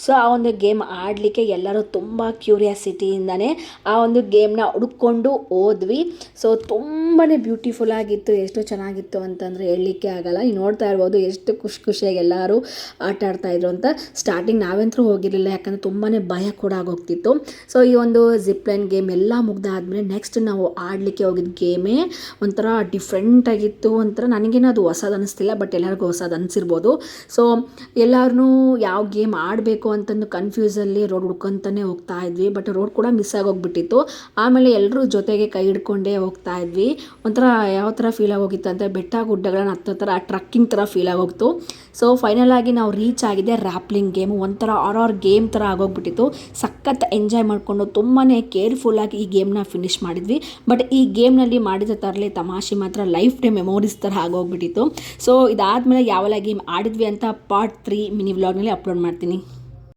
So ಆ ಒಂದು game ಆಡಲಿಕ್ಕೆ ಎಲ್ಲರೂ ತುಂಬ ಕ್ಯೂರಿಯಾಸಿಟಿಯಿಂದನೇ ಆ ಒಂದು ಗೇಮ್ನ ಹುಡುಕೊಂಡು ಹೋದ್ವಿ. ಸೊ ತುಂಬಾ ಬ್ಯೂಟಿಫುಲ್ ಆಗಿತ್ತು, ಎಷ್ಟು ಚೆನ್ನಾಗಿತ್ತು ಅಂತಂದರೆ ಹೇಳಲಿಕ್ಕೆ ಆಗಲ್ಲ. ನೀವು ನೋಡ್ತಾ ಇರ್ಬೋದು ಎಷ್ಟು ಖುಷಿಯಾಗಿ ಎಲ್ಲರೂ ಆಟ ಆಡ್ತಾಯಿದ್ರು ಅಂತ. ಸ್ಟಾರ್ಟಿಂಗ್ ನಾವಂತೂ ಹೋಗಿರಲಿಲ್ಲ, ಯಾಕಂದರೆ ತುಂಬಾ ಭಯ ಕೂಡ ಆಗೋಗ್ತಿತ್ತು. ಸೊ ಈ ಒಂದು ಜಿಪ್ಲೈನ್ ಗೇಮ್ ಎಲ್ಲ ಮುಗ್ದಾದ್ಮೇಲೆ ನೆಕ್ಸ್ಟ್ ನಾವು ಆಡಲಿಕ್ಕೆ ಹೋಗಿದ್ದ ಗೇಮೇ ಒಂಥರ ಡಿಫ್ರೆಂಟಾಗಿತ್ತು. ಒಂಥರ ನನಗೇನೋ ಅದು ಹೊಸದು ಅನ್ನಿಸ್ತಿಲ್ಲ, ಬಟ್ ಎಲ್ಲರಿಗೂ ಹೊಸದು ಅನಿಸಿರ್ಬೋದು. ಸೊ ಎಲ್ಲರೂ ಯಾವ ಗೇಮ್ ಆಡಬೇಕು ಅಂತಂದು ಕನ್ಫ್ಯೂಸಲ್ಲಿ ರೋಡ್ ಹುಡ್ಕೊತಾನೆ ಹೋಗ್ತಾ ಇದ್ವಿ. ಬಟ್ ರೋಡ್ ಕೂಡ ಮಿಸ್ ಆಗೋಗ್ಬಿಟ್ಟಿತ್ತು. ಆಮೇಲೆ ಎಲ್ಲರೂ ಜೊತೆಗೆ ಕೈ ಹಿಡ್ಕೊಂಡೇ ಹೋಗ್ತಾ ಇದ್ವಿ. ಒಂಥರ ಯಾವ ಥರ ಫೀಲ್ ಆಗೋಗಿತ್ತು ಅಂದರೆ ಬೆಟ್ಟ ಗುಡ್ಡಗಳನ್ನ ಹತ್ತೋ ಥರ ಟ್ರಕ್ಕಿಂಗ್ ಥರ ಫೀಲ್ ಆಗೋಗ್ತು. ಸೊ ಫೈನಲ್ ಆಗಿ ನಾವು ರೀಚ್ ಆಗಿದೆ ರ್ಯಾಪ್ಲಿಂಗ್ ಗೇಮ್. ಒಂಥರ ಆರ್ ಗೇಮ್ ಥರ ಆಗೋಗ್ಬಿಟ್ಟಿತ್ತು. ಸಖತ್ ಎಂಜಾಯ್ ಮಾಡಿಕೊಂಡು ತುಂಬಾ ಕೇರ್ಫುಲ್ಲಾಗಿ ಈ ಗೇಮ್ನ ಫಿನಿಷ್ ಮಾಡಿದ್ವಿ. ಬಟ್ ಈ ಗೇಮ್ನಲ್ಲಿ ಮಾಡಿದ ತರಲೆ ತಮಾಷೆ ಮಾತ್ರ ಲೈಫ್ ಟೈಮ್ ಮೆಮೊರೀಸ್ ಥರ ಆಗೋಗ್ಬಿಟ್ಟಿತ್ತು. ಸೊ ಇದಾದಮೇಲೆ ಯಾವೆಲ್ಲ ಗೇಮ್ ಆಡಿದ್ವಿ ಅಂತ ಪಾರ್ಟ್ 3 ಮಿನಿ ವ್ಲಾಗ್ನಲ್ಲಿ ಅಪ್ಲೋಡ್ ಮಾಡ್ತೀನಿ.